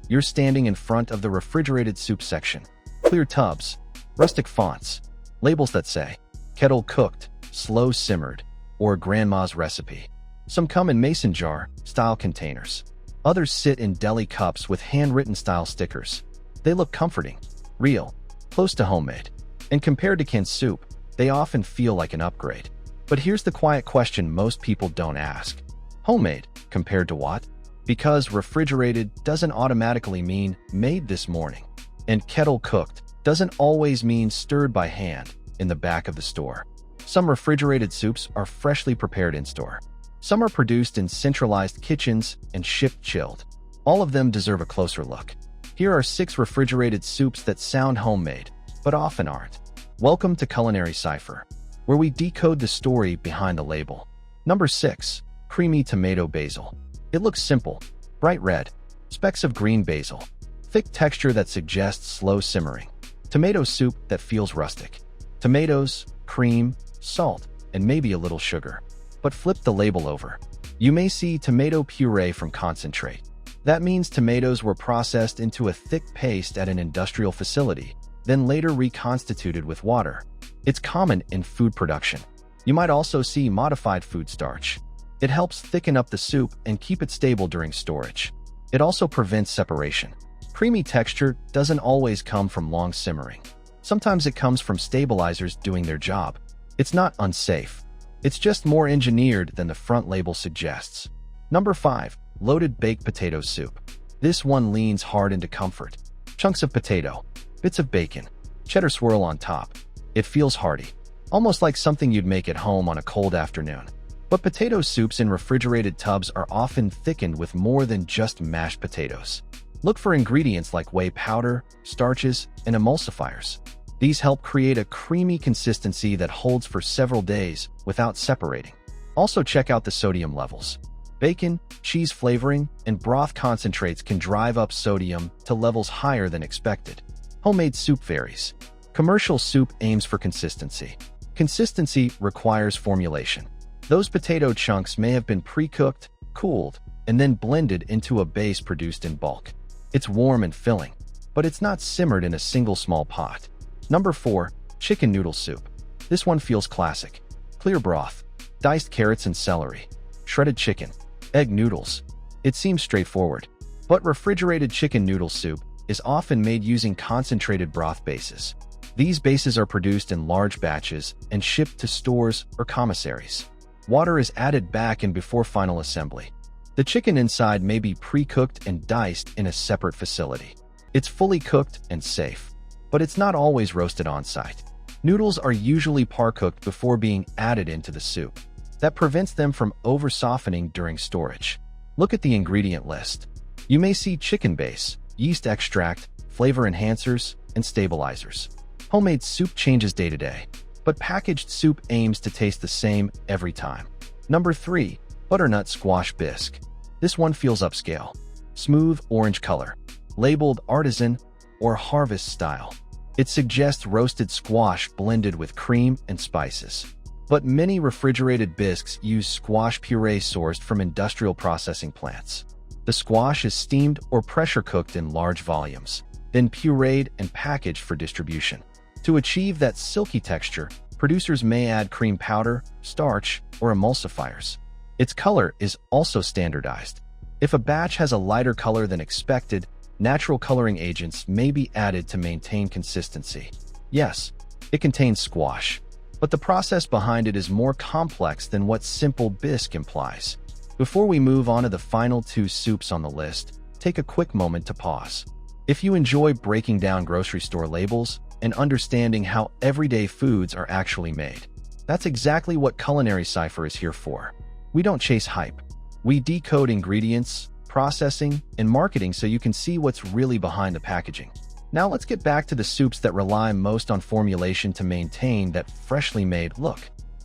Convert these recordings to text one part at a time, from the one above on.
You're standing in front of the refrigerated soup section. Clear tubs, rustic fonts, labels that say kettle cooked, slow simmered, or grandma's recipe. Some come in mason jar style containers. Others sit in deli cups with handwritten style stickers. They look comforting, real, close to homemade. And compared to canned soup, they often feel like an upgrade. But here's the quiet question most people don't ask. Homemade, compared to what? Because refrigerated doesn't automatically mean made this morning. And kettle cooked doesn't always mean stirred by hand in the back of the store. Some refrigerated soups are freshly prepared in-store. Some are produced in centralized kitchens and shipped chilled. All of them deserve a closer look. Here are 6 refrigerated soups that sound homemade, but often aren't. Welcome to Culinary Cipher, where we decode the story behind the label. Number 6. Creamy tomato basil. It looks simple, bright red, specks of green basil, thick texture that suggests slow simmering, tomato soup that feels rustic. Tomatoes, cream, salt, and maybe a little sugar. But flip the label over. You may see tomato puree from concentrate. That means tomatoes were processed into a thick paste at an industrial facility, then later reconstituted with water. It's common in food production. You might also see modified food starch. It helps thicken up the soup and keep it stable during storage. It also prevents separation. Creamy texture doesn't always come from long simmering. Sometimes it comes from stabilizers doing their job. It's not unsafe. It's just more engineered than the front label suggests. Number 5. Loaded baked potato soup. This one leans hard into comfort. Chunks of potato, bits of bacon, cheddar swirl on top. It feels hearty, almost like something you'd make at home on a cold afternoon. But potato soups in refrigerated tubs are often thickened with more than just mashed potatoes. Look for ingredients like whey powder, starches, and emulsifiers. These help create a creamy consistency that holds for several days without separating. Also check out the sodium levels. Bacon, cheese flavoring, and broth concentrates can drive up sodium to levels higher than expected. Homemade soup varies. Commercial soup aims for consistency. Consistency requires formulation. Those potato chunks may have been pre-cooked, cooled, and then blended into a base produced in bulk. It's warm and filling, but it's not simmered in a single small pot. Number 4. Chicken noodle soup. This one feels classic. Clear broth, diced carrots and celery, shredded chicken, egg noodles. It seems straightforward, but refrigerated chicken noodle soup is often made using concentrated broth bases. These bases are produced in large batches and shipped to stores or commissaries. Water is added back in before final assembly. The chicken inside may be pre-cooked and diced in a separate facility. It's fully cooked and safe, but it's not always roasted on-site. Noodles are usually par-cooked before being added into the soup. That prevents them from over-softening during storage. Look at the ingredient list. You may see chicken base, yeast extract, flavor enhancers, and stabilizers. Homemade soup changes day to day, but packaged soup aims to taste the same every time. Number 3. Butternut squash bisque. This one feels upscale. Smooth orange color, labeled artisan or harvest style. It suggests roasted squash blended with cream and spices. But many refrigerated bisques use squash puree sourced from industrial processing plants. The squash is steamed or pressure cooked in large volumes, then pureed and packaged for distribution. To achieve that silky texture, producers may add cream powder, starch, or emulsifiers. Its color is also standardized. If a batch has a lighter color than expected, natural coloring agents may be added to maintain consistency. Yes, it contains squash, but the process behind it is more complex than what simple bisque implies. Before we move on to the final 2 soups on the list, take a quick moment to pause. If you enjoy breaking down grocery store labels and understanding how everyday foods are actually made, that's exactly what Culinary Cipher is here for. We don't chase hype. We decode ingredients, processing, and marketing so you can see what's really behind the packaging. Now let's get back to the soups that rely most on formulation to maintain that freshly made look.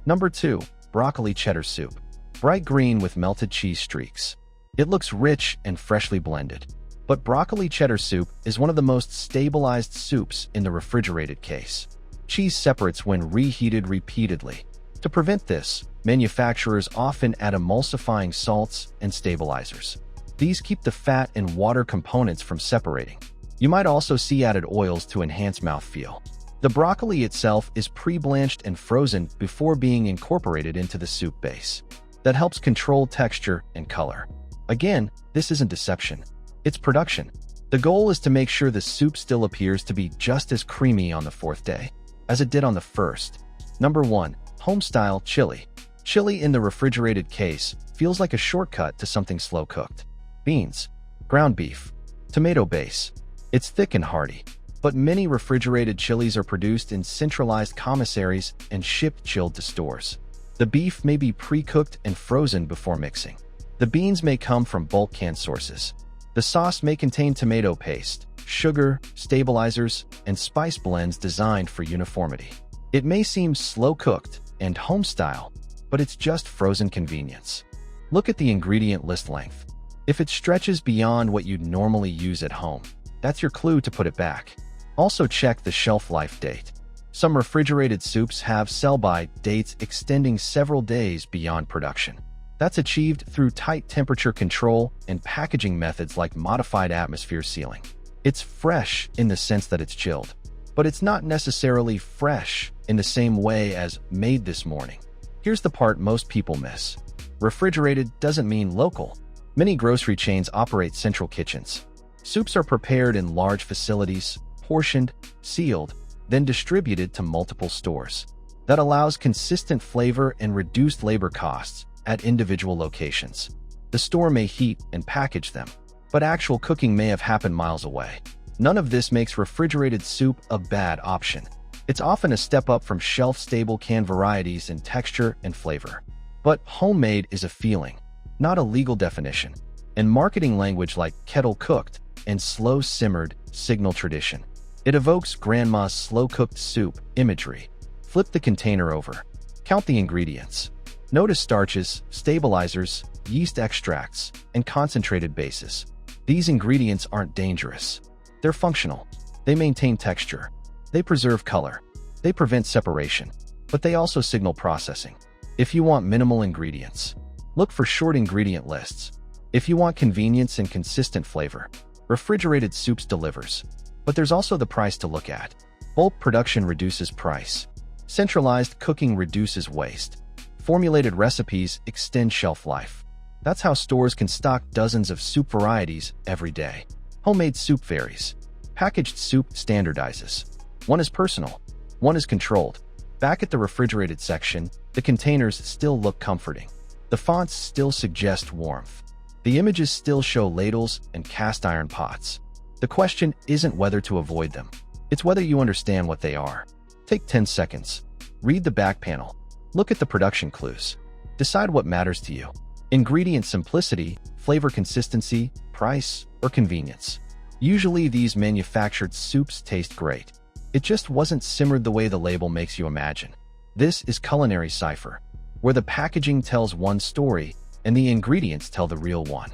Number 2. Broccoli cheddar soup. Bright green with melted cheese streaks. It looks rich and freshly blended. But broccoli cheddar soup is one of the most stabilized soups in the refrigerated case. Cheese separates when reheated repeatedly. To prevent this, manufacturers often add emulsifying salts and stabilizers. These keep the fat and water components from separating. You might also see added oils to enhance mouthfeel. The broccoli itself is pre-blanched and frozen before being incorporated into the soup base. That helps control texture and color. Again, this isn't deception. It's production. The goal is to make sure the soup still appears to be just as creamy on the fourth day as it did on the first. Number 1. Home-style chili. Chili in the refrigerated case feels like a shortcut to something slow-cooked. Beans, ground beef, tomato base. It's thick and hearty, but many refrigerated chilies are produced in centralized commissaries and shipped chilled to stores. The beef may be pre-cooked and frozen before mixing. The beans may come from bulk canned sources. The sauce may contain tomato paste, sugar, stabilizers, and spice blends designed for uniformity. It may seem slow-cooked and home-style, but it's just frozen convenience. Look at the ingredient list length. If it stretches beyond what you'd normally use at home, that's your clue to put it back. Also check the shelf life date. Some refrigerated soups have sell-by dates extending several days beyond production. That's achieved through tight temperature control and packaging methods like modified atmosphere sealing. It's fresh in the sense that it's chilled, but it's not necessarily fresh in the same way as made this morning. Here's the part most people miss. Refrigerated doesn't mean local. Many grocery chains operate central kitchens. Soups are prepared in large facilities, portioned, sealed, then distributed to multiple stores. That allows consistent flavor and reduced labor costs at individual locations. The store may heat and package them, but actual cooking may have happened miles away. None of this makes refrigerated soup a bad option. It's often a step up from shelf-stable canned varieties in texture and flavor. But homemade is a feeling, not a legal definition. And marketing language like kettle cooked and slow simmered signal tradition. It evokes grandma's slow-cooked soup imagery. Flip the container over. Count the ingredients. Notice starches, stabilizers, yeast extracts, and concentrated bases. These ingredients aren't dangerous. They're functional. They maintain texture. They preserve color. They prevent separation. But they also signal processing. If you want minimal ingredients, look for short ingredient lists. If you want convenience and consistent flavor, refrigerated soups delivers. But there's also the price to look at. Bulk production reduces price. Centralized cooking reduces waste. Formulated recipes extend shelf life. That's how stores can stock dozens of soup varieties every day. Homemade soup varies. Packaged soup standardizes. One is personal. One is controlled. Back at the refrigerated section, the containers still look comforting. The fonts still suggest warmth. The images still show ladles and cast iron pots. The question isn't whether to avoid them. It's whether you understand what they are. Take 10 seconds. Read the back panel. Look at the production clues. Decide what matters to you. Ingredient simplicity, flavor consistency, price, or convenience. Usually these manufactured soups taste great. It just wasn't simmered the way the label makes you imagine. This is culinary cipher, where the packaging tells one story and the ingredients tell the real one.